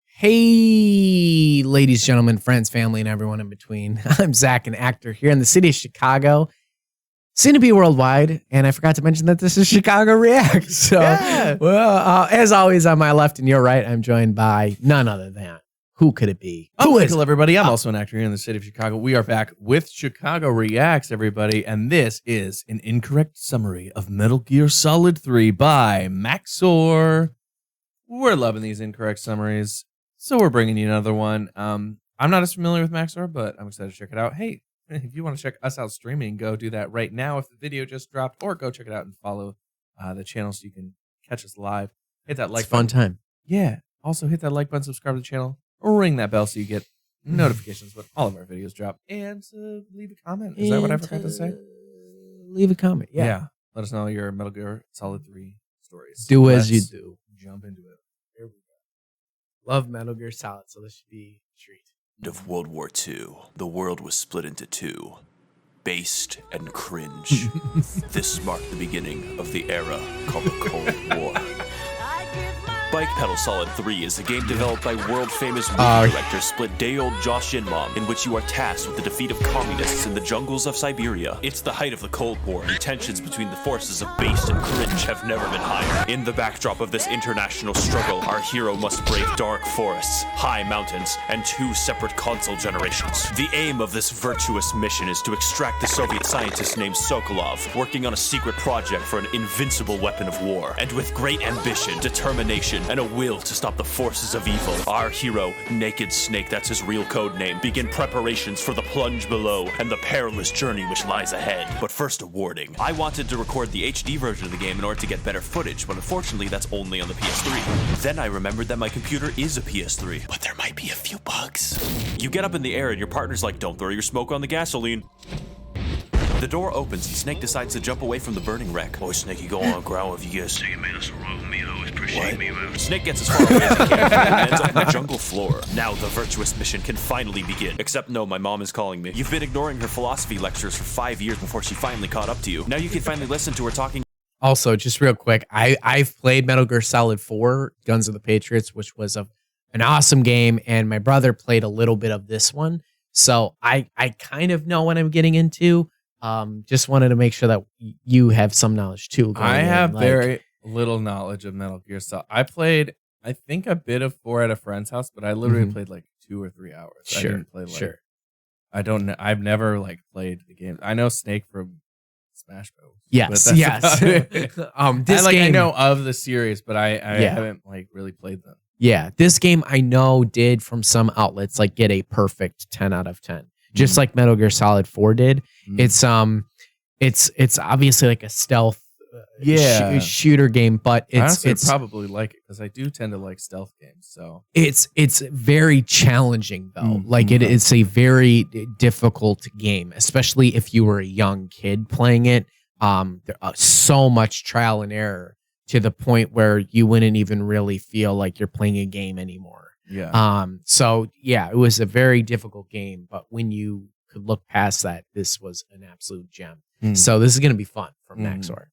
Hey, ladies, gentlemen, friends, family, and everyone in between. I'm Zach, an actor here in the city of Chicago, soon to be worldwide. And I forgot to mention that this is Chicago Reacts. So, Yeah. well, as always, on my left and your right, I'm joined by none other than, who could it be? Who is everybody? I'm also an actor here in the city of Chicago. We are back with Chicago Reacts, everybody, and this is an incorrect summary of Metal Gear Solid 3 by Max0r. We're loving these incorrect summaries, so we're bringing you another one. I'm not as familiar with Max0r, but I'm excited to check it out. Hey, if you want to check us out streaming, go do that right now if the video just dropped, or go check it out and follow the channel so you can catch us live. Hit that like button. Fun time. Yeah. Also hit that like button, subscribe to the channel, or ring that bell so you get notifications when all of our videos drop. And leave a comment. Is that what I forgot to say? Leave a comment. Yeah. Let us know your Metal Gear Solid 3 stories. Do as you do. Jump into it. Here we go. Love Metal Gear Solid, so this should be a treat. Of World War II, the world was split into two, based and cringe. This marked the beginning of the era called the Cold War. Bike Pedal Solid 3 is a game developed by world-famous movie director split-day-old Josh Inmam, in which you are tasked with the defeat of communists in the jungles of Siberia. It's the height of the Cold War, and tensions between the forces of based and cringe have never been higher. In the backdrop of this international struggle, our hero must brave dark forests, high mountains, and two separate console generations. The aim of this virtuous mission is to extract the Soviet scientist named Sokolov, working on a secret project for an invincible weapon of war. And with great ambition, determination, and a will to stop the forces of evil, our hero, Naked Snake, that's his real code name, begin preparations for the plunge below and the perilous journey which lies ahead. But first, a warning. I wanted to record the HD version of the game in order to get better footage, but unfortunately that's only on the PS3. Then I remembered that my computer is a PS3, but there might be a few bugs. You get up in the air and your partner's like, don't throw your smoke on the gasoline. The door opens and Snake decides to jump away from the burning wreck. Oh, Snakey, go on the ground if you guess. So you made us a roll me, I always appreciate me, man. Snake gets as far away as he can and ends up on the jungle floor. Now the virtuous mission can finally begin. Except no, my mom is calling me. You've been ignoring her philosophy lectures for 5 years before she finally caught up to you. Now you can finally listen to her talking. Also, just real quick, I've played Metal Gear Solid 4, Guns of the Patriots, which was an awesome game, and my brother played a little bit of this one. So I kind of know what I'm getting into. Just wanted to make sure that you have some knowledge too. I have very little knowledge of Metal Gear Solid. I played, I think, a bit of 4 at a friend's house, but I literally played like 2 or 3 hours. Sure, I didn't play I don't know. I've never played the game. I know Snake from Smash Bros. Yes, yes. This game, I know of the series, but I haven't really played them. Yeah, this game I know did from some outlets get a perfect 10 out of 10. Just like Metal Gear Solid 4 did. It's obviously like a stealth shooter game, but it's probably like it because I do tend to like stealth games. So it's very challenging though. It's a very difficult game, especially if you were a young kid playing it. So much trial and error to the point where you wouldn't even really feel like you're playing a game anymore. Yeah. So yeah, it was a very difficult game, but when you could look past that, this was an absolute gem. So this is going to be fun from Max0r.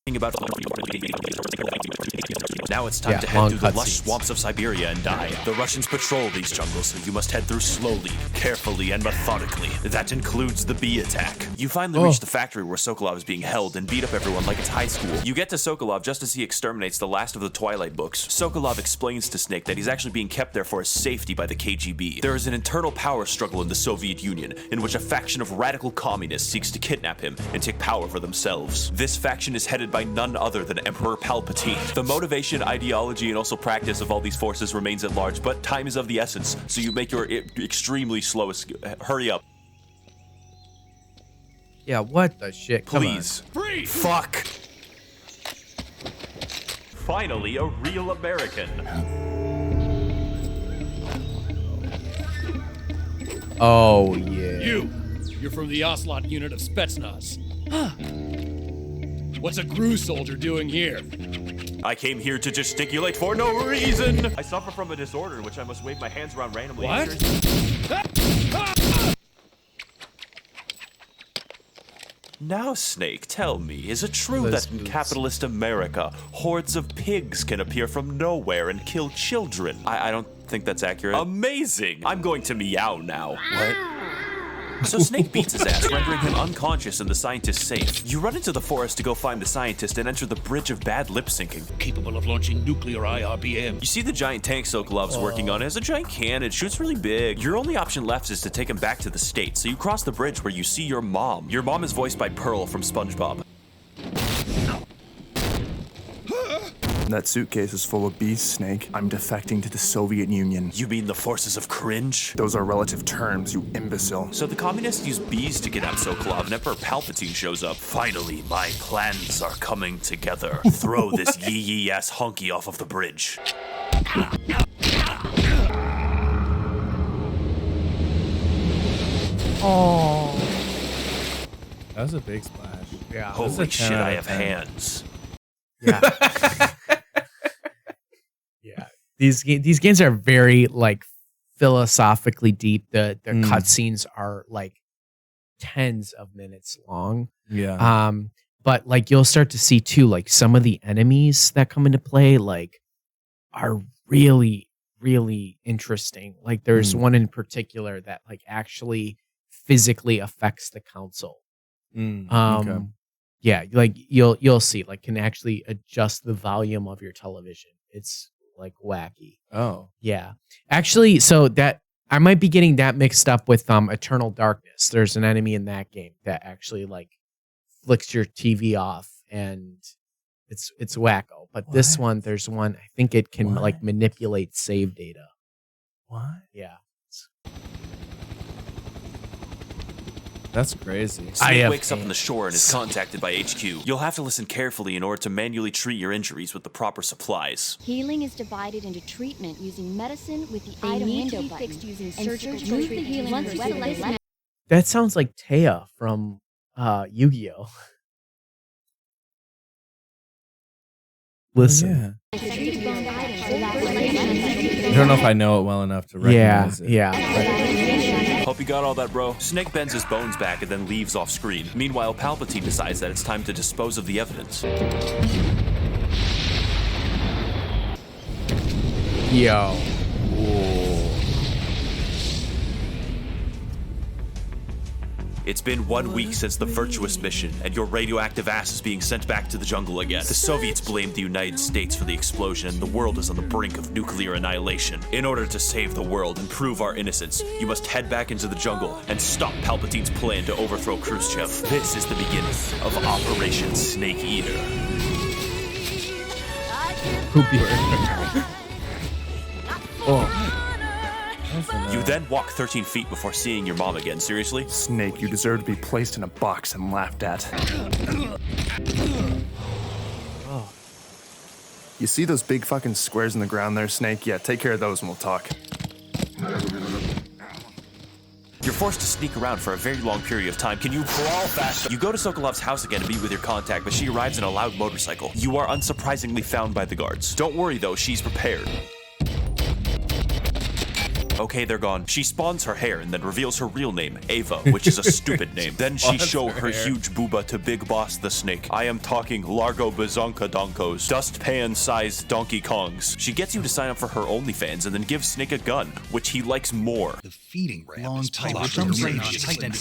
Now it's time to head through the lush swamps of Siberia and die. The Russians patrol these jungles, so you must head through slowly, carefully, and methodically. That includes the bee attack. You finally reach the factory where Sokolov is being held and beat up everyone like it's high school. You get to Sokolov just as he exterminates the last of the Twilight books. Sokolov explains to Snake that he's actually being kept there for his safety by the KGB. There is an internal power struggle in the Soviet Union, in which a faction of radical communists seeks to kidnap him and take power for themselves. This faction is headed by none other than Emperor Palpatine. The motivation, ideology, and also practice of all these forces remains at large, but time is of the essence, so you make your extremely slowest. Hurry up. Yeah, what the shit? Please. Free! Fuck! Finally, a real American. Oh, yeah. You're from the Ocelot unit of Spetsnaz. What's a GRU soldier doing here? I came here to gesticulate for no reason. I suffer from a disorder in which I must wave my hands around randomly. What? Now, Snake, tell me, is it true Those that in boots. capitalist America, hordes of pigs can appear from nowhere and kill children? I don't think that's accurate. Amazing! I'm going to meow now. What? So Snake beats his ass, rendering him unconscious and the scientist safe. You run into the forest to go find the scientist and enter the bridge of bad lip syncing. Capable of launching nuclear IRBM. You see the giant tank Sokolov's working on. It has a giant cannon. It shoots really big. Your only option left is to take him back to the States. So you cross the bridge where you see your mom. Your mom is voiced by Pearl from SpongeBob. That suitcase is full of bees, Snake. I'm defecting to the Soviet Union. You mean the forces of cringe? Those are relative terms, you imbecile. So the communists use bees to kidnap Sokolov, and Emperor Palpatine shows up. Finally, my plans are coming together. Throw this yee-yee ass honky off of the bridge. Oh. That was a big splash. Yeah. This is a Holy 10 shit, out I of have 10. hands. Yeah. Yeah. These games are very like philosophically deep. The cutscenes are like tens of minutes long. Yeah. But like you'll start to see too, like some of the enemies that come into play like are really, really interesting. Like there's one in particular that like actually physically affects the council. Okay. Yeah, like you'll see, like can actually adjust the volume of your television. It's like wacky. Oh. Yeah. Actually, so that I might be getting that mixed up with Eternal Darkness. There's an enemy in that game that actually like flicks your TV off and it's wacko. But this What? one, there's one, I think it can What? like manipulate save data. What? Yeah. That's crazy. I Snake have wakes up on the shore and is contacted by HQ. You'll have to listen carefully in order to manually treat your injuries with the proper supplies. Healing is divided into treatment using medicine with the item window button fixed using surgical treatment. The healing once you That sounds like Taya from Yu-Gi-Oh. Listen. Yeah. I don't know if I know it well enough to recognize it. Yeah. Hope you got all that, bro. Snake bends his bones back and then leaves off screen. Meanwhile, Palpatine decides that it's time to dispose of the evidence. Yo. It's been 1 week since the Virtuous mission, and your radioactive ass is being sent back to the jungle again. The Soviets blamed the United States for the explosion, and the world is on the brink of nuclear annihilation. In order to save the world and prove our innocence, you must head back into the jungle and stop Palpatine's plan to overthrow Khrushchev. This is the beginning of Operation Snake Eater. You then walk 13 feet before seeing your mom again. Seriously? Snake, you deserve to be placed in a box and laughed at. You see those big fucking squares in the ground there, Snake? Yeah, take care of those and we'll talk. You're forced to sneak around for a very long period of time. Can you crawl faster? You go to Sokolov's house again to meet with your contact, but she arrives in a loud motorcycle. You are unsurprisingly found by the guards. Don't worry though, she's prepared. Okay, they're gone. She spawns her hair and then reveals her real name, Ava, which is a stupid name. Then she show her huge booba to Big Boss the Snake. I am talking Largo Bazonka Donkos, dustpan-sized Donkey Kongs. She gets you to sign up for her OnlyFans and then gives Snake a gun, which he likes more. The feeding ramp is tight. Some say it's tight and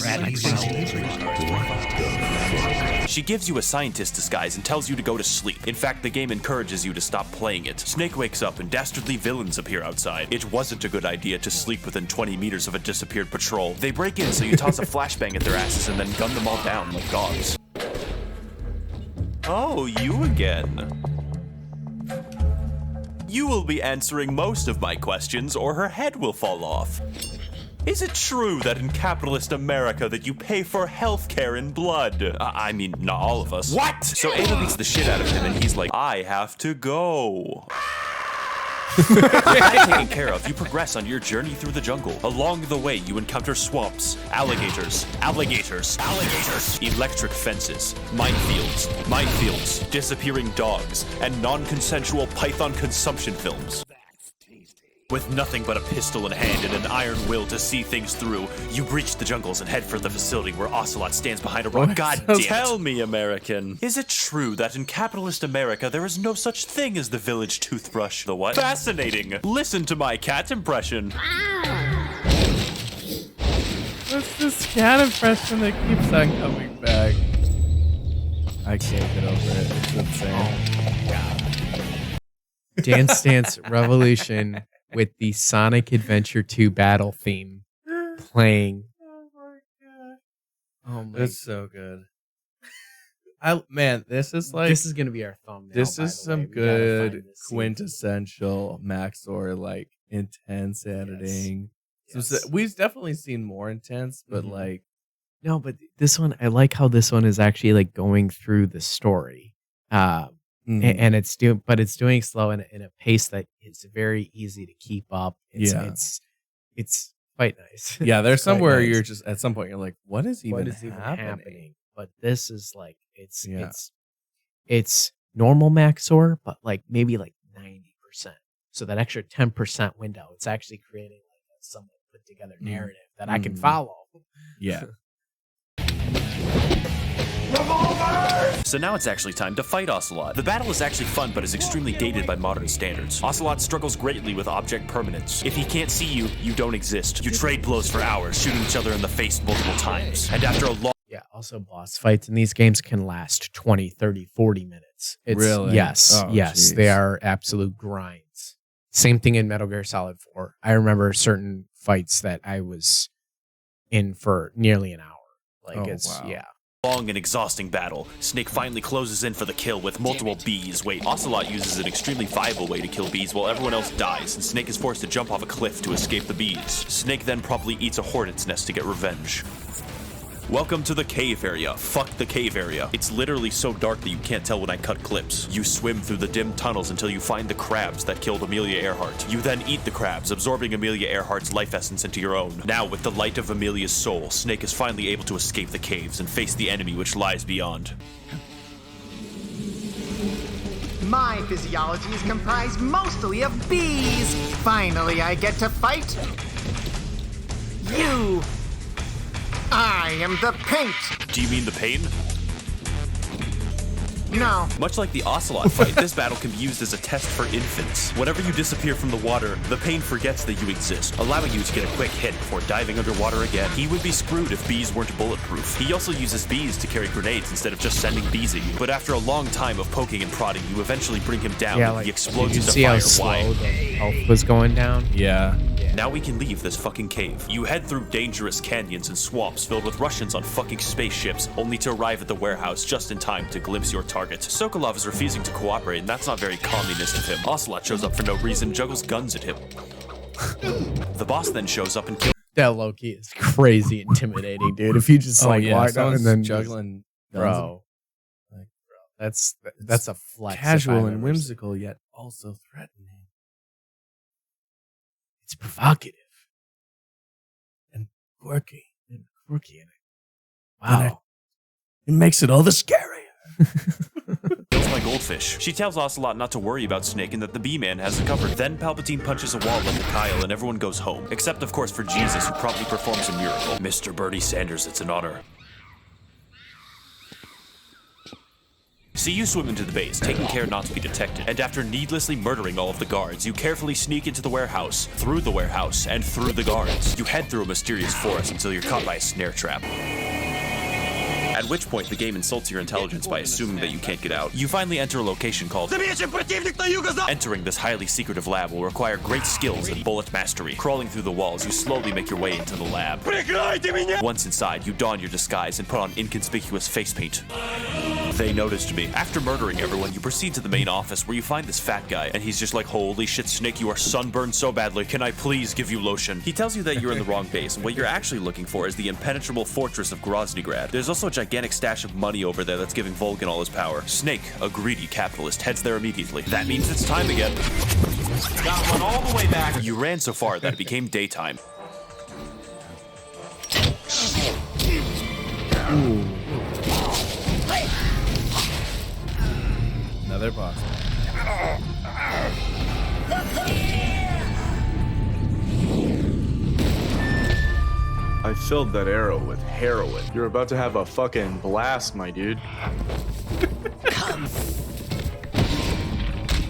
She gives you a scientist disguise and tells you to go to sleep. In fact, the game encourages you to stop playing it. Snake wakes up and dastardly villains appear outside. It wasn't a good idea to sleep within 20 meters of a disappeared patrol. They break in, so you toss a flashbang at their asses and then gun them all down like dogs. Oh, you again. You will be answering most of my questions or her head will fall off. Is it true that in capitalist America that you pay for healthcare in blood? I mean, not all of us. What? So Ava beats the shit out of him and he's like, I have to go. That taken care of, you progress on your journey through the jungle. Along the way, you encounter swamps, alligators, electric fences, minefields, disappearing dogs, and non-consensual python consumption films. With nothing but a pistol in hand and an iron will to see things through, you breach the jungles and head for the facility where Ocelot stands behind a rock. God damn it. Tell me, American, is it true that in capitalist America there is no such thing as the village toothbrush? The what? Fascinating. Listen to my cat impression. What's this cat impression that keeps on coming back? I can't get over it. It's insane. Dance Dance Revolution with the Sonic Adventure 2 battle theme playing. Oh my! It's so good. This is like this is gonna be our thumbnail. This by is the some way. We gotta good find this scene. quintessential Max0r like intense editing. Yes. So we've definitely seen more intense, but Mhm. like No, but this one, I like how this one is actually like going through the story. And it's doing slow in a pace that is very easy to keep up. It's quite nice. yeah, there's It's quite somewhere nice. you're just at some point you're like, what is even, What is even happening? But this is like it's normal Max0r, but like maybe like 90%. So that extra 10% window, it's actually creating like a somewhat put together narrative that I can follow. Yeah. So now it's actually time to fight Ocelot. The battle is actually fun, but is extremely dated by modern standards. Ocelot struggles greatly with object permanence. If he can't see you, you don't exist. You trade blows for hours, shooting each other in the face multiple times. And after a long Yeah, also boss fights in these games can last 20, 30, 40 minutes. Really? Yes, Oh, yes. geez. They are absolute grinds. Same thing in Metal Gear Solid 4. I remember certain fights that I was in for nearly an hour. Like wow. long and exhausting battle, Snake finally closes in for the kill with multiple bees. Wait, Ocelot uses an extremely viable way to kill bees while everyone else dies, and Snake is forced to jump off a cliff to escape the bees. Snake then promptly eats a hornet's nest to get revenge. Welcome to the cave area. Fuck the cave area. It's literally so dark that you can't tell when I cut clips. You swim through the dim tunnels until you find the crabs that killed Amelia Earhart. You then eat the crabs, absorbing Amelia Earhart's life essence into your own. Now, with the light of Amelia's soul, Snake is finally able to escape the caves and face the enemy which lies beyond. My physiology is comprised mostly of bees. Finally, I get to fight you. I am the paint. Do you mean the pain? No. Much like the Ocelot fight, this battle can be used as a test for infants. Whenever you disappear from the water, the pain forgets that you exist, allowing you to get a quick hit before diving underwater again. He would be screwed if bees weren't bulletproof. He also uses bees to carry grenades instead of just sending bees at you. But after a long time of poking and prodding, you eventually bring him down and he explodes did you into see how fire. slow Why? the health was going down? Yeah. Now we can leave this fucking cave. You head through dangerous canyons and swamps filled with Russians on fucking spaceships, only to arrive at the warehouse just in time to glimpse your target. Sokolov is refusing to cooperate, and that's not very communist of him. Ocelot shows up for no reason, juggles guns at him. The boss then shows up and kills. That low-key is crazy intimidating, dude. If you just walk out someone's and then juggling guns. bro, that's a flex. if Casual I've and ever whimsical, yet also threatening. It's provocative And quirky. and quirky in it. And Wow. it makes it all the scarier. Kills my goldfish. She tells Ocelot not to worry about Snake and that the Bee-Man has it covered. Then Palpatine punches a wall like a Kyle and everyone goes home. Except, of course, for Jesus, who promptly performs a miracle. Mr. Bernie Sanders, it's an honor. See, you swim into the base, taking care not to be detected, and after needlessly murdering all of the guards, you carefully sneak into the warehouse, through the warehouse, and through the guards. You head through a mysterious forest until you're caught by a snare trap. At which point, the game insults your intelligence by assuming that you can't get out. You finally enter a location called... Entering this highly secretive lab will require great skills and bullet mastery. Crawling through the walls, you slowly make your way into the lab. Once inside, you don your disguise and put on inconspicuous face paint. They noticed me. After murdering everyone, you proceed to the main office where you find this fat guy, and he's just like, holy shit, Snake, you are sunburned so badly. Can I please give you lotion? He tells you that you're in the wrong base, and what you're actually looking for is the impenetrable fortress of Groznygrad. There's also a gigantic stash of money over there that's giving Volgan all his power. Snake, a greedy capitalist, heads there immediately. That means it's time again. Got one all the way back. You ran so far that it became daytime. Another boss. I filled that arrow with heroin. You're about to have a fucking blast, my dude.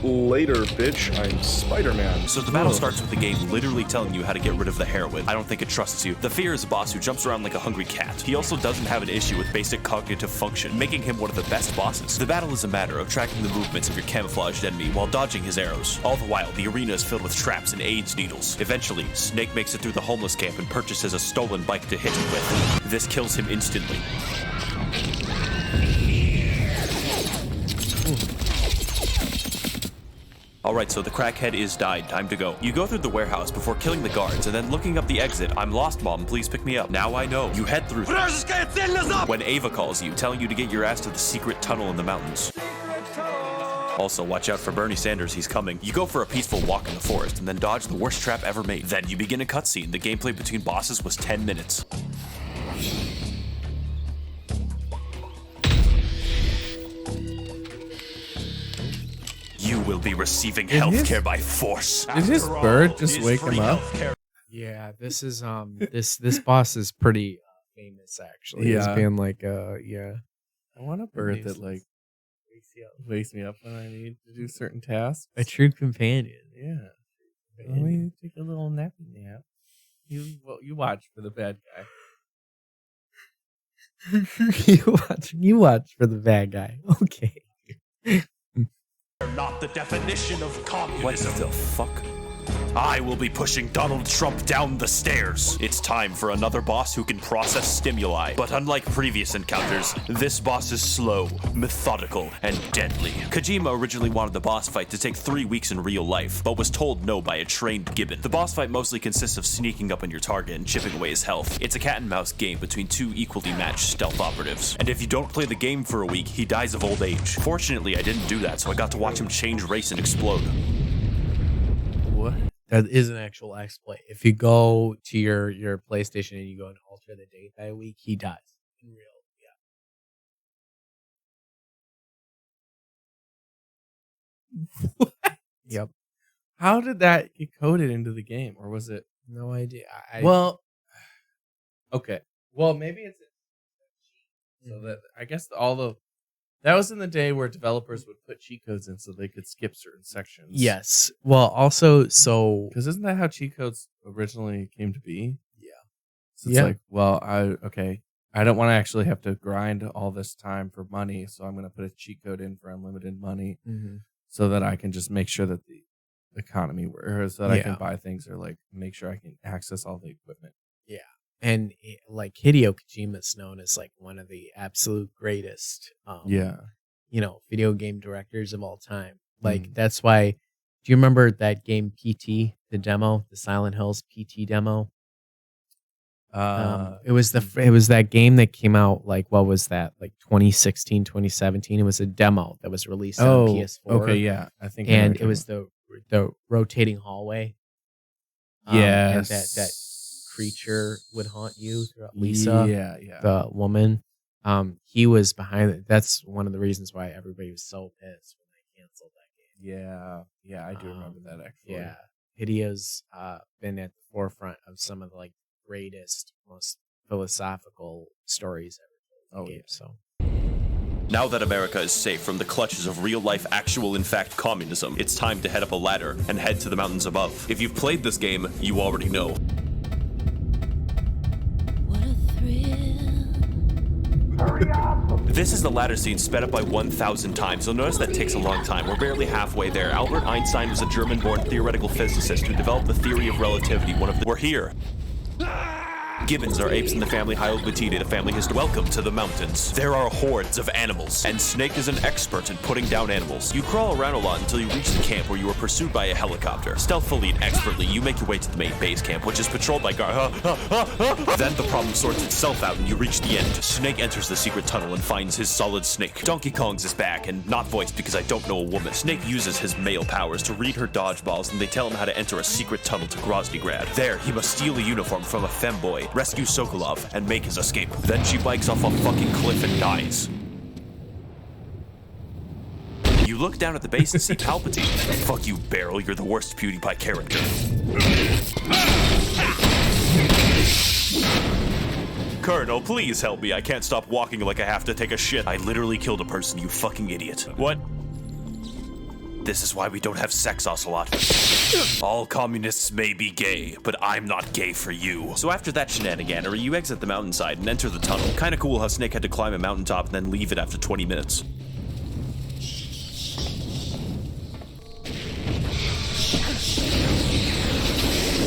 Later, bitch. I'm Spider-Man. So the battle starts with the game literally telling you how to get rid of the heroin. I don't think it trusts you. The Fear is a boss who jumps around like a hungry cat. He also doesn't have an issue with basic cognitive function, making him one of the best bosses. The battle is a matter of tracking the movements of your camouflaged enemy while dodging his arrows. All the while, the arena is filled with traps and AIDS needles. Eventually, Snake makes it through the homeless camp and purchases a stolen bike to hit him with. This kills him instantly. Alright, so the crackhead is died. Time to go. You go through the warehouse before killing the guards, and then looking up the exit. I'm lost, Mom. Please pick me up. Now I know. You head through when Ava calls you, telling you to get your ass to the secret tunnel in the mountains. Also, watch out for Bernie Sanders. He's coming. You go for a peaceful walk in the forest, and then dodge the worst trap ever made. Then you begin a cutscene. The gameplay between bosses was 10 minutes. You will be receiving healthcare by force. Did his bird just wake him up? Yeah, this is this boss is pretty famous actually. Yeah. As being like yeah. I want a bird that like wakes me up when I need to do certain tasks. A true companion. Yeah. Let me take a little nappy nap. You watch for the bad guy. you watch for the bad guy. Okay. Not the definition of communism. What the fuck? I will be pushing Donald Trump down the stairs. It's time for another boss who can process stimuli. But unlike previous encounters, this boss is slow, methodical, and deadly. Kojima originally wanted the boss fight to take 3 weeks in real life, but was told no by a trained gibbon. The boss fight mostly consists of sneaking up on your target and chipping away his health. It's a cat and mouse game between two equally matched stealth operatives. And if you don't play the game for a week, he dies of old age. Fortunately, I didn't do that, so I got to watch him change race and explode. What? That is an actual exploit. If you go to your PlayStation and you go and alter the date by a week, he dies. In real, yeah. What? Yep. How did that get coded into the game, or was it? No idea. Well, okay. Well, maybe it's so that I guess that was in the day where developers would put cheat codes in so they could skip certain sections. Yes. Well, also, so because isn't that how cheat codes originally came to be? Yeah. So it's like, well, I don't want to actually have to grind all this time for money, so I'm going to put a cheat code in for unlimited money, so that I can just make sure that the economy works, so that I can buy things or like make sure I can access all the equipment. Yeah. And like Hideo Kojima is known as like one of the absolute greatest, video game directors of all time. Like that's why. Do you remember that game PT, the demo, the Silent Hills PT demo? It was that game that came out like what was that, like 2016, 2017? It was a demo that was released on PS4. Okay, yeah, I think. And it was the rotating hallway. Yeah, and that creature would haunt you throughout. Lisa, the woman. He was behind it. That's one of the reasons why everybody was so pissed when they canceled that game. Yeah, I do remember that actually. Yeah, Hideo's been at the forefront of some of the like greatest, most philosophical stories ever told in games. So. Now that America is safe from the clutches of real-life, actual, in fact, communism, it's time to head up a ladder and head to the mountains above. If you've played this game, you already know. What a thrill. Hurry up! This is the ladder scene sped up by 1,000 times. You'll notice that takes a long time. We're barely halfway there. Albert Einstein was a German-born theoretical physicist who developed the theory of relativity. We're here. Gibbons are apes in the family Hylobatida, the family history. Welcome to the mountains. There are hordes of animals, and Snake is an expert in putting down animals. You crawl around a lot until you reach the camp where you are pursued by a helicopter. Stealthily and expertly, you make your way to the main base camp, which is patrolled by guards. Then the problem sorts itself out and you reach the end. Snake enters the secret tunnel and finds his solid snake. Donkey Kong's is back, and not voiced because I don't know a woman. Snake uses his male powers to read her dodgeballs, and they tell him how to enter a secret tunnel to Groznygrad. There, he must steal a uniform from a femboy, rescue Sokolov, and make his escape. Then she bikes off a fucking cliff and dies. You look down at the base and see Palpatine. Fuck you, Barrel, you're the worst PewDiePie character. Colonel, please help me. I can't stop walking like I have to take a shit. I literally killed a person, you fucking idiot. What? This is why we don't have sex, Ocelot. All communists may be gay, but I'm not gay for you. So after that shenaniganery, you exit the mountainside and enter the tunnel. Kinda cool how Snake had to climb a mountaintop and then leave it after 20 minutes.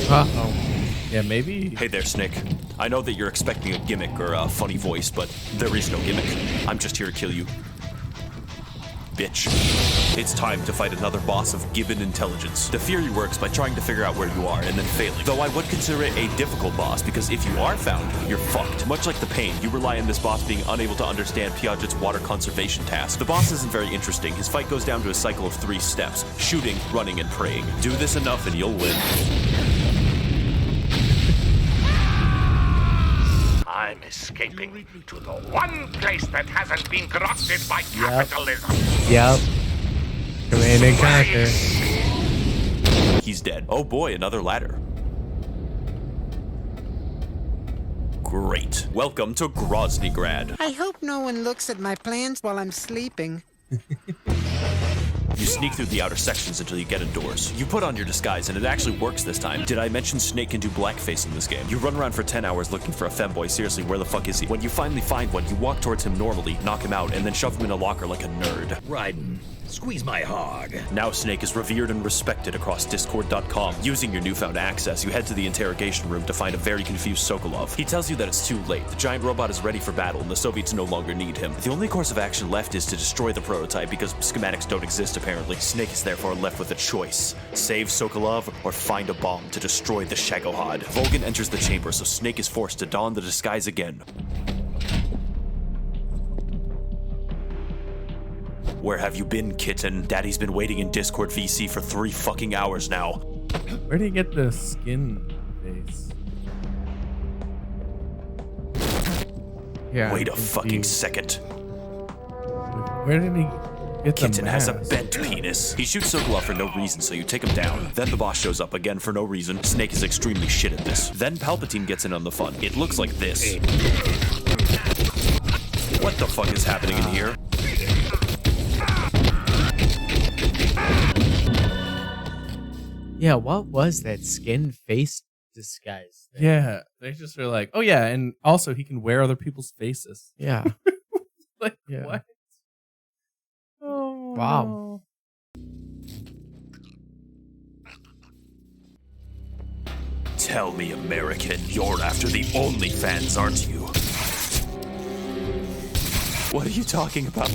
Uh-oh. Yeah, maybe. Hey there, Snake. I know that you're expecting a gimmick or a funny voice, but there is no gimmick. I'm just here to kill you. Bitch. It's time to fight another boss of given intelligence. The theory works by trying to figure out where you are and then failing. Though I would consider it a difficult boss, because if you are found, you're fucked. Much like the pain, you rely on this boss being unable to understand Piaget's water conservation task. The boss isn't very interesting. His fight goes down to a cycle of 3 steps: shooting, running, and praying. Do this enough and you'll win. I'm escaping to the one place that hasn't been corrupted by capitalism. Yep. Command and conquer. He's dead. Oh boy, another ladder. Great. Welcome to Groznygrad. I hope no one looks at my plans while I'm sleeping. You sneak through the outer sections until you get indoors. You put on your disguise, and it actually works this time. Did I mention Snake can do blackface in this game? You run around for 10 hours looking for a femboy. Seriously, where the fuck is he? When you finally find one, you walk towards him normally, knock him out, and then shove him in a locker like a nerd. Raiden, squeeze my hog. Now Snake is revered and respected across Discord.com. Using your newfound access, you head to the interrogation room to find a very confused Sokolov. He tells you that it's too late. The giant robot is ready for battle, and the Soviets no longer need him. The only course of action left is to destroy the prototype, because schematics don't exist apparently. Snake is therefore left with a choice: save Sokolov or find a bomb to destroy the Shagohod. Volgin enters the chamber, so Snake is forced to don the disguise again. Where have you been, kitten? Daddy's been waiting in Discord VC for 3 fucking hours now. Where do you get the skin face? Yeah. Wait a fucking second. Where did he get the Kitten has a mask? bent penis. He shoots Sokolov for no reason, so you take him down. Then the boss shows up again for no reason. Snake is extremely shit at this. Then Palpatine gets in on the fun. It looks like this. What the fuck is happening in here? Yeah, what was that skin face disguise thing? Yeah, they just are like, oh yeah, and also he can wear other people's faces. Yeah. Like, Yeah. what? Oh, Wow. Tell me, American, you're after the OnlyFans, aren't you? What are you talking about?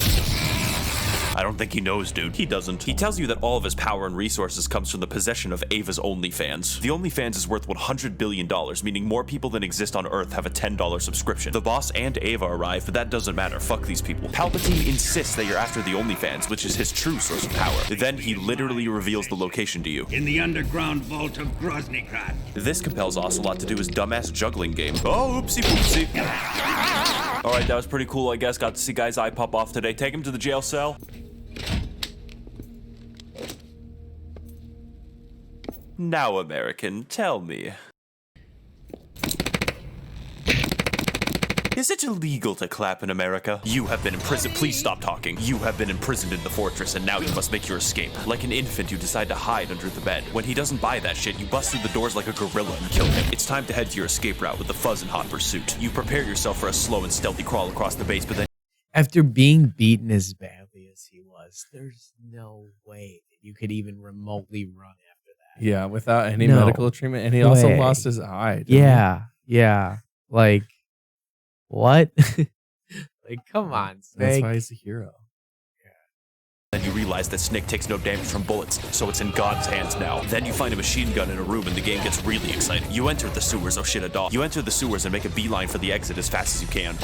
I don't think he knows, dude. He doesn't. He tells you that all of his power and resources comes from the possession of Ava's OnlyFans. The OnlyFans is worth $100 billion, meaning more people than exist on Earth have a $10 subscription. The boss and Ava arrive, but that doesn't matter. Fuck these people. Palpatine insists that you're after the OnlyFans, which is his true source of power. Then he literally reveals the location to you. In the underground vault of Groznygrad. This compels Ocelot to do his dumbass juggling game. Oh, oopsie poopsie. Alright, that was pretty cool, I guess. Got to see Guy's eye pop off today. Take him to the jail cell. Now, American, tell me. Is it illegal to clap in America? You have been imprisoned. Please stop talking. You have been imprisoned in the fortress, and now you must make your escape. Like an infant, you decide to hide under the bed. When he doesn't buy that shit, you bust through the doors like a gorilla and kill him. It's time to head to your escape route with the Fuzz in hot pursuit. You prepare yourself for a slow and stealthy crawl across the base, but then After being beaten as badly as he was, there's no way that you could even remotely run after that. Yeah, without any No medical treatment, and he also way. lost his eye. didn't he? Yeah. Like, what? Like, come on, That's Snake. why he's a hero. you realize that Snake takes no damage from bullets, so it's in God's hands now. Then you find a machine gun in a room and the game gets really exciting. You enter the sewers, oh shit a dog. You enter the sewers and make a beeline for the exit as fast as you can.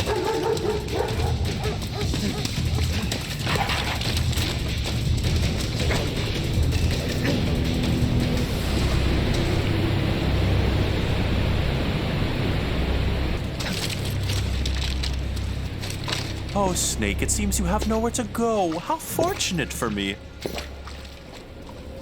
Oh, Snake, it seems you have nowhere to go. How fortunate for me.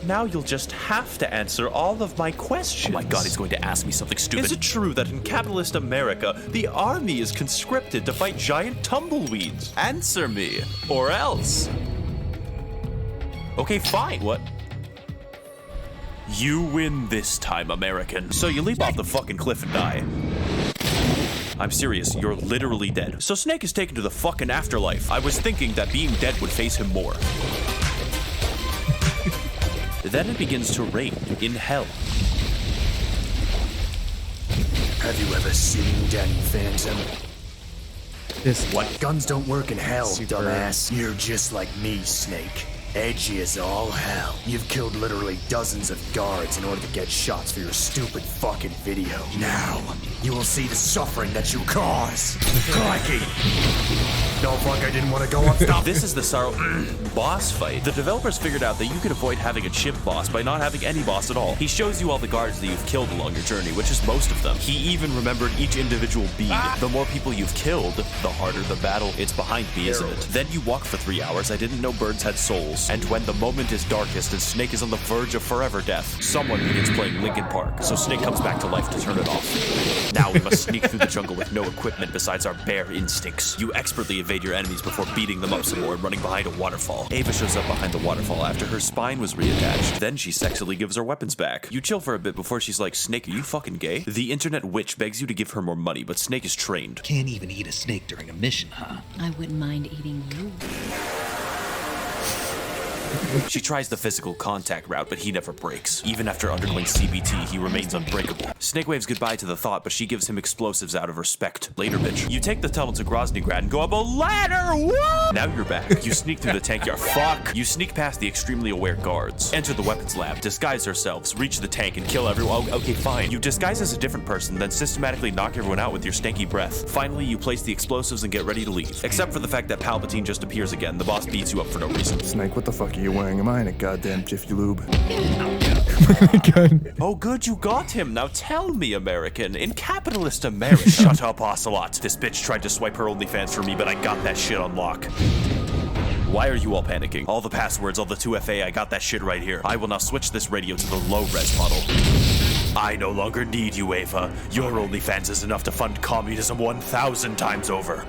Now you'll just have to answer all of my questions. Oh my god, he's going to ask me something stupid. Is it true that in capitalist America, the army is conscripted to fight giant tumbleweeds? Answer me, or else. Okay, fine. What? You win this time, American. So you leap off the fucking cliff and die. I'm serious, you're literally dead. So Snake is taken to the fucking afterlife. I was thinking that being dead would phase him more. Then it begins to rain in hell. Have you ever seen Danny Phantom? What guns don't work in hell, dumbass? You're just like me, Snake. Edgy as all hell. You've killed literally dozens of guards in order to get shots for your stupid fucking video. Now, you will see the suffering that you cause. Crikey! No, fuck, I didn't want to go up. Stop. This is the Sorrow boss fight. The developers figured out that you could avoid having a chimp boss by not having any boss at all. He shows you all the guards that you've killed along your journey, which is most of them. He even remembered each individual bead. The more people you've killed, the harder the battle. It's behind me, isn't it? Then you walk for 3 hours. I didn't know birds had souls. And when the moment is darkest and Snake is on the verge of forever death, someone begins playing Linkin Park, so Snake comes back to life to turn it off. Now we must sneak through the jungle with no equipment besides our bare instincts. You expertly evade your enemies before beating them up some more and running behind a waterfall. Ava shows up behind the waterfall after her spine was reattached. Then she sexily gives her weapons back. You chill for a bit before she's like, Snake, are you fucking gay? The internet witch begs you to give her more money, but Snake is trained. Can't even eat a snake during a mission, huh? I wouldn't mind eating you. She tries the physical contact route, but he never breaks. Even after undergoing CBT, he remains unbreakable. Snake waves goodbye to the thought, but she gives him explosives out of respect. Later, bitch. You take the tunnel to Groznygrad and go up a ladder! Whoa! Now you're back. You sneak through the tank yard. Fuck! You sneak past the extremely aware guards. Enter the weapons lab, disguise yourselves, reach the tank, and kill everyone. Oh, okay, fine. You disguise as a different person, then systematically knock everyone out with your stanky breath. Finally, you place the explosives and get ready to leave. Except for the fact that Palpatine just appears again. The boss beats you up for no reason. Snake, what the fuck are you wearing? Am I in a goddamn Jiffy Lube? Oh, good, you got him. Now tell me, American, in capitalist America. Shut up, Ocelot. This bitch tried to swipe her OnlyFans for me, but I got that shit on lock. Why are you all panicking? All the passwords, all the 2FA, I got that shit right here. I will now switch this radio to the low-res model. I no longer need you, Ava. Your OnlyFans is enough to fund communism 1,000 times over.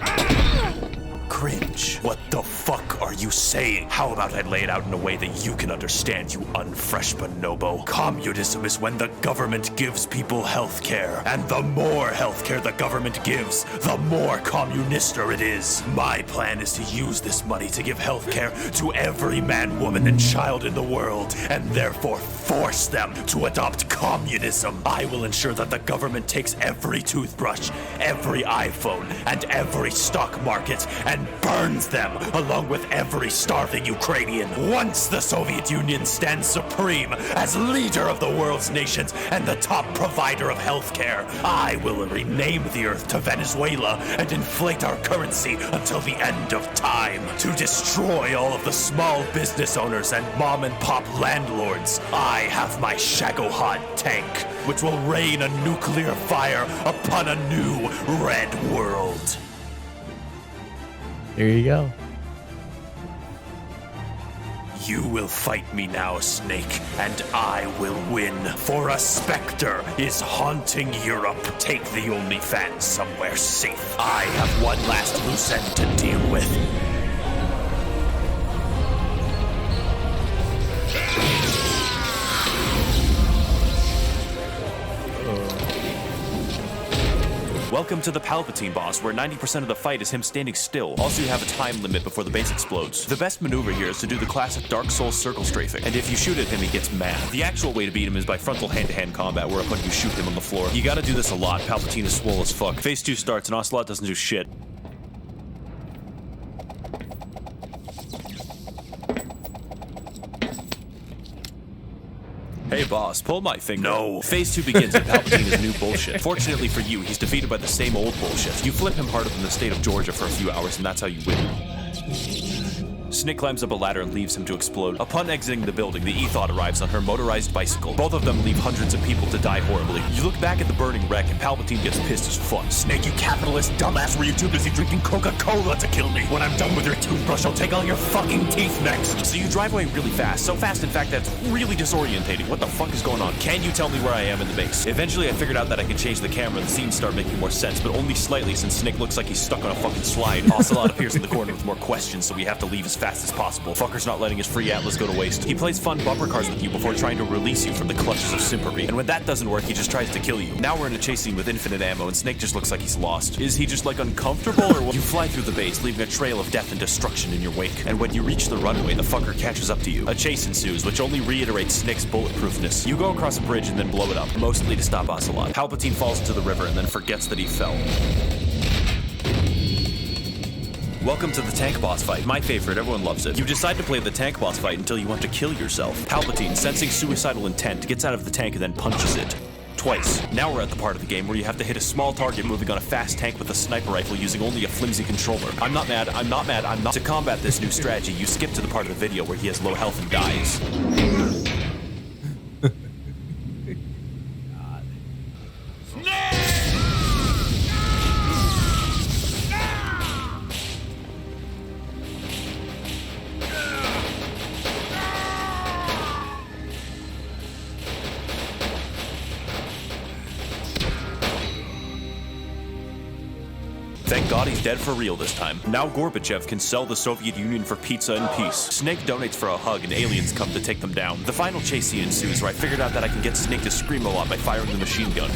Cringe. What the fuck are you saying? How about I lay it out in a way that you can understand, you unfresh bonobo? Communism is when the government gives people healthcare, and the more healthcare the government gives, the more communister it is. My plan is to use this money to give healthcare to every man, woman, and child in the world, and therefore force them to adopt communism. I will ensure that the government takes every toothbrush, every iPhone, and every stock market, and burns them along with every starving Ukrainian. Once the Soviet Union stands supreme as leader of the world's nations and the top provider of healthcare, I will rename the earth to Venezuela and inflate our currency until the end of time. To destroy all of the small business owners and mom and pop landlords, I have my Shagohod tank, which will rain a nuclear fire upon a new red world. There you go. You will fight me now, Snake, and I will win. For a specter is haunting Europe. Take the OnlyFans somewhere safe. I have one last loose end to deal with. Welcome to the Palpatine boss, where 90% of the fight is him standing still. Also, you have a time limit before the base explodes. The best maneuver here is to do the classic Dark Souls circle strafing, and if you shoot at him, he gets mad. The actual way to beat him is by frontal hand-to-hand combat, where upon you shoot him on the floor. You gotta do this a lot. Palpatine is swole as fuck. Phase 2 starts, and Ocelot doesn't do shit. Hey boss, pull my finger. No. Phase 2 begins and Palpatine is new bullshit. Fortunately for you, he's defeated by the same old bullshit. You flip him harder than the state of Georgia for a few hours and that's how you win. Snake climbs up a ladder and leaves him to explode. Upon exiting the building, the E-Thought arrives on her motorized bicycle. Both of them leave hundreds of people to die horribly. You look back at the burning wreck and Palpatine gets pissed as fuck. Snake, you capitalist dumbass, were you too busy drinking Coca-Cola to kill me? When I'm done with your toothbrush, I'll take all your fucking teeth next. So you drive away really fast. So fast, in fact, that's really disorientating. What the fuck is going on? Can you tell me where I am in the base? Eventually, I figured out that I can change the camera and the scenes start making more sense, but only slightly since Snake looks like he's stuck on a fucking slide. Ocelot appears in the corner with more questions, so we have to leave as fast as possible. Fucker's not letting his free Atlas go to waste. He plays fun bumper cars with you before trying to release you from the clutches of Simpery. And when that doesn't work, he just tries to kill you. Now we're in a chase scene with infinite ammo, and Snake just looks like he's lost. Is he just like uncomfortable, or what? You fly through the base, leaving a trail of death and destruction in your wake. And when you reach the runway, the fucker catches up to you. A chase ensues, which only reiterates Snake's bulletproofness. You go across a bridge and then blow it up, mostly to stop Ocelot. Palpatine falls into the river and then forgets that he fell. Welcome to the tank boss fight. My favorite, everyone loves it. You decide to play the tank boss fight until you want to kill yourself. Palpatine, sensing suicidal intent, gets out of the tank and then punches it. Twice. Now we're at the part of the game where you have to hit a small target moving on a fast tank with a sniper rifle using only a flimsy controller. I'm not mad, I'm not mad, I'm not. To combat this new strategy, you skip to the part of the video where he has low health and dies. Thank God he's dead for real this time. Now Gorbachev can sell the Soviet Union for pizza and peace. Snake donates for a hug and aliens come to take them down. The final chase scene ensues where I figured out that I can get Snake to scream a lot by firing the machine gun.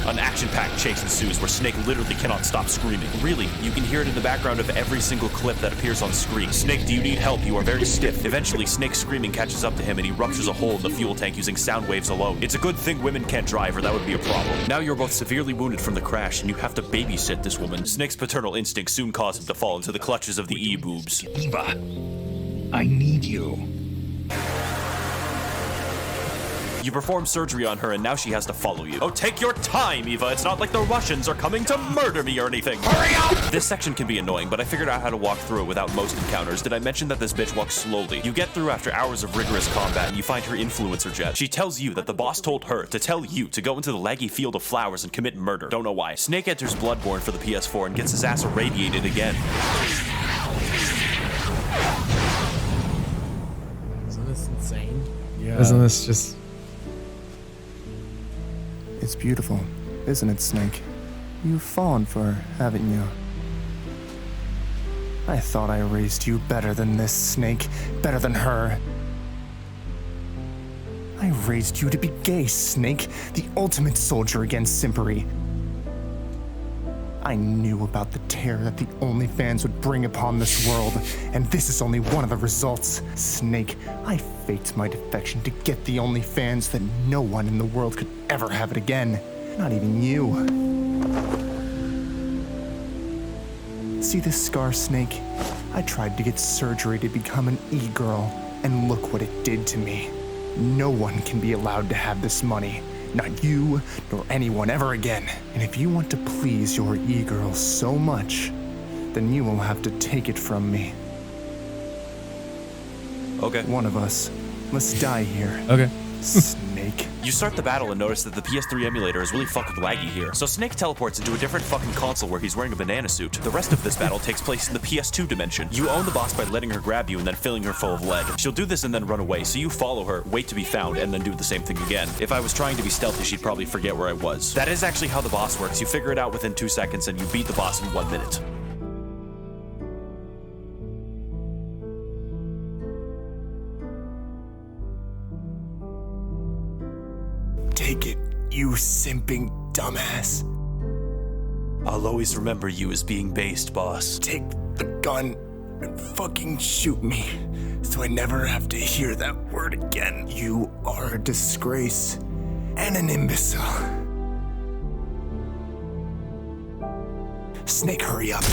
An action-packed chase ensues where Snake literally cannot stop screaming. Really, you can hear it in the background of every single clip that appears on screen. Snake, do you need help? You are very stiff. Eventually, Snake's screaming catches up to him and he ruptures a hole in the fuel tank using sound waves alone. It's a good thing women can't drive or that would be a problem. Now you're both severely wounded from the crash and you have to babysit this woman. Snake's paternal instincts soon cause him to fall into the clutches of the E-boobs. Eva, I need you. You perform surgery on her and now she has to follow you. Oh, take your time, Eva. It's not like the Russians are coming to murder me or anything. Hurry up! This section can be annoying, but I figured out how to walk through it without most encounters. Did I mention that this bitch walks slowly? You get through after hours of rigorous combat and you find her influencer jet. She tells you that the boss told her to tell you to go into the laggy field of flowers and commit murder. Don't know why. Snake enters Bloodborne for the PS4 and gets his ass irradiated again. Isn't this insane? Yeah. Isn't this just... It's beautiful, isn't it, Snake? You've fallen for her, haven't you? I thought I raised you better than this, Snake. Better than her. I raised you to be gay, Snake. The ultimate soldier against Simpery. I knew about the terror that the OnlyFans would bring upon this world, and this is only one of the results. Snake, I faked my defection to get the OnlyFans that no one in the world could ever have it again. Not even you. See this scar, Snake? I tried to get surgery to become an e-girl, and look what it did to me. No one can be allowed to have this money. Not you, nor anyone ever again. And if you want to please your e-girl so much, then you will have to take it from me. Okay. One of us. Let's die here. Okay. Snake. You start the battle and notice that the PS3 emulator is really fucking laggy here. So Snake teleports into a different fucking console where he's wearing a banana suit. The rest of this battle takes place in the PS2 dimension. You own the boss by letting her grab you and then filling her full of lead. She'll do this and then run away, so you follow her, wait to be found, and then do the same thing again. If I was trying to be stealthy, she'd probably forget where I was. That is actually how the boss works. You figure it out within 2 seconds and you beat the boss in 1 minute. Take it, you simping dumbass. I'll always remember you as being based, boss. Take the gun and fucking shoot me, so I never have to hear that word again. You are a disgrace and an imbecile. Snake, hurry up.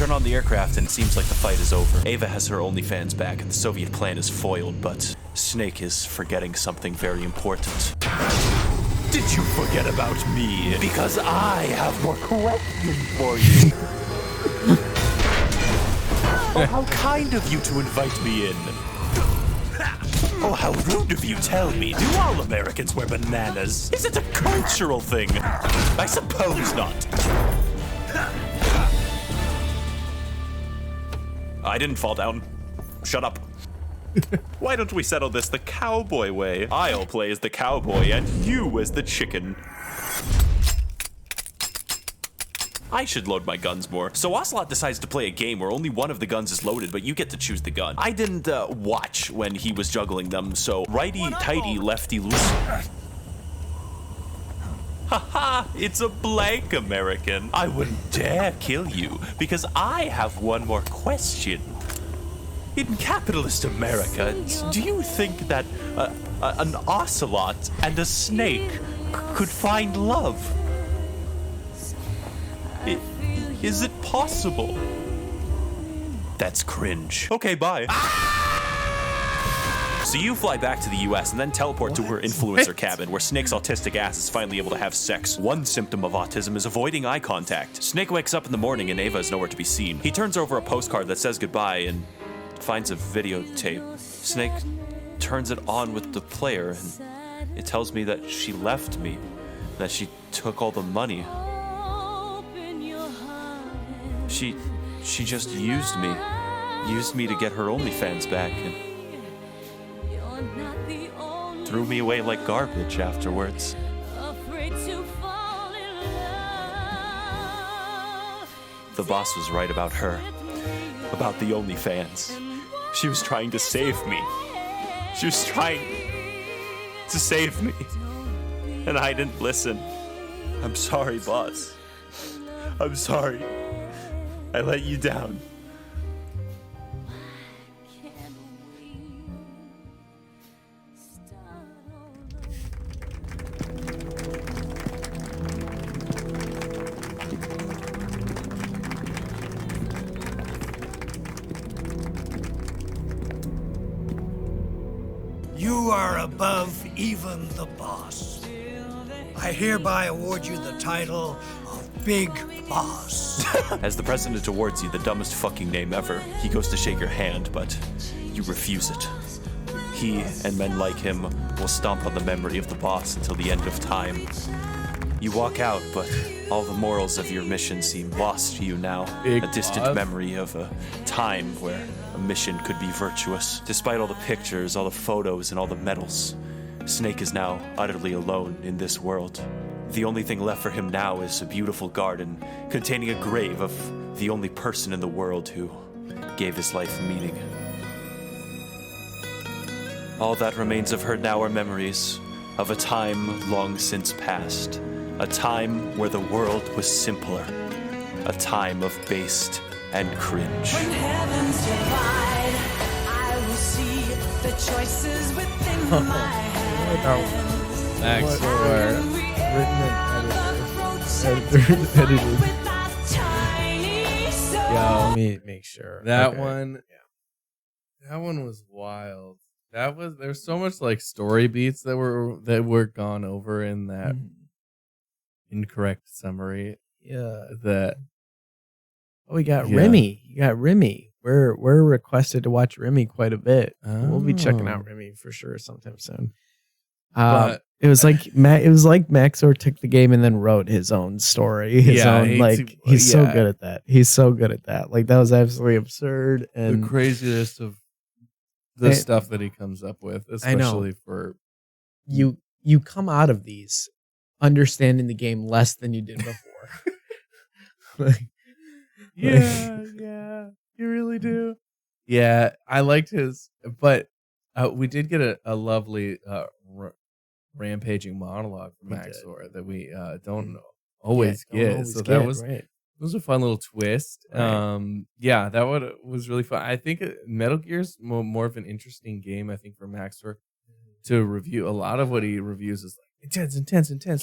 turn on the aircraft and it seems like the fight is over. Ava has her OnlyFans back and the Soviet plan is foiled, but Snake is forgetting something very important. Did you forget about me? Because I have more questions for you. Oh, how kind of you to invite me in. Oh, how rude of you. Tell me, do all Americans wear bananas? Is it a cultural thing? I suppose not. I didn't fall down. Shut up. Why don't we settle this the cowboy way? I'll play as the cowboy and you as the chicken. I should load my guns more. So Ocelot decides to play a game where only one of the guns is loaded, but you get to choose the gun. I didn't watch when he was juggling them, so righty-tighty, lefty-loose. Haha, it's a blank, American. I wouldn't dare kill you, because I have one more question. In capitalist America, do you think that an ocelot and a snake could find love? Is it possible? That's cringe. Okay, bye. So you fly back to the US and then teleport to her influencer cabin where Snake's autistic ass is finally able to have sex. One symptom of autism is avoiding eye contact. Snake wakes up in the morning and Ava is nowhere to be seen. He turns over a postcard that says goodbye and finds a videotape. Snake turns it on with the player and it tells me that she left me, that she took all the money. She just used me to get her OnlyFans back and threw me away like garbage afterwards. The boss was right about her, about the OnlyFans. She was trying to save me. She was trying to save me, and I didn't listen. I'm sorry, boss. I'm sorry. I let you down. You are above even the boss. I hereby award you the title of Big Boss. As the president awards you the dumbest fucking name ever, he goes to shake your hand, but you refuse it. He and men like him will stomp on the memory of the boss until the end of time. You walk out, but all the morals of your mission seem lost to you now. A distant memory of a time where a mission could be virtuous. Despite all the pictures, all the photos, and all the medals, Snake is now utterly alone in this world. The only thing left for him now is a beautiful garden containing a grave of the only person in the world who gave his life meaning. All that remains of her now are memories of a time long since past, a time where the world was simpler, a time of based and cringe. When heavens divide, I will see the choices within my hands. Max0r, written and edited. Yeah, let me make sure. That one was wild. There's so much like story beats that were gone over in that incorrect summary. Yeah. That we got Remy. You got Remy. We're requested to watch Remy quite a bit. We'll be checking out Remy for sure sometime soon. But it was like Max0r took the game and then wrote his own story. He's so good at that. He's so good at that. Like that was absolutely absurd and the craziest of the stuff that he comes up with, especially for you come out of these understanding the game less than you did before. Yeah, you really do. Yeah, I liked his, but we did get a lovely rampaging monologue from Max0r that we don't always get. That was a fun little twist. Right. Yeah, that was really fun. I think Metal Gear's more of an interesting game. I think for Max0r to review. A lot of what he reviews is like intense.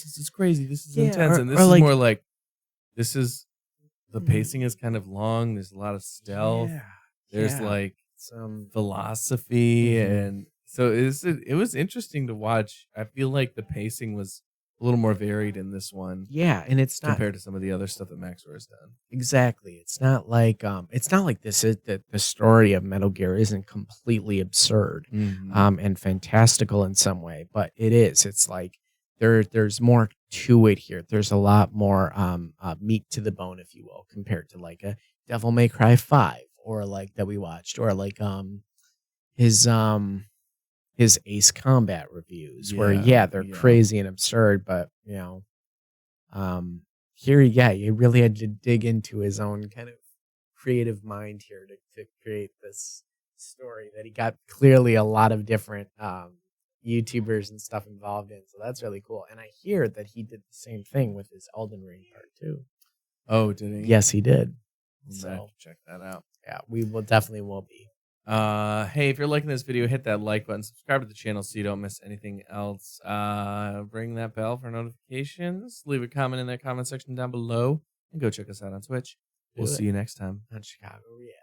This is crazy. This is intense, and this is more like this is the pacing is kind of long. There's a lot of stealth. Yeah. There's Yeah. like Some philosophy, and so it was interesting to watch. I feel like the pacing was a little more varied in this one. Yeah, and it's not compared to some of the other stuff that Max0r has done. exactly. It's not like this is that the story of Metal Gear isn't completely absurd and fantastical in some way, but it is. It's like there's more to it here. There's a lot more meat to the bone, if you will, compared to like a Devil May Cry 5 or like that we watched, or like his Ace Combat reviews, where they're crazy and absurd, but here you really had to dig into his own kind of creative mind here to create this story that he got clearly a lot of different YouTubers and stuff involved in. So that's really cool. And I hear that he did the same thing with his Elden Ring Part 2. Oh, did he? Yes, he did. So check that out. Yeah, we will be. Hey, if you're liking this video, hit that like button, subscribe to the channel so you don't miss anything else. Ring that bell for notifications. Leave a comment in that comment section down below, and go check us out on Twitch. We'll see you next time On Chicago React.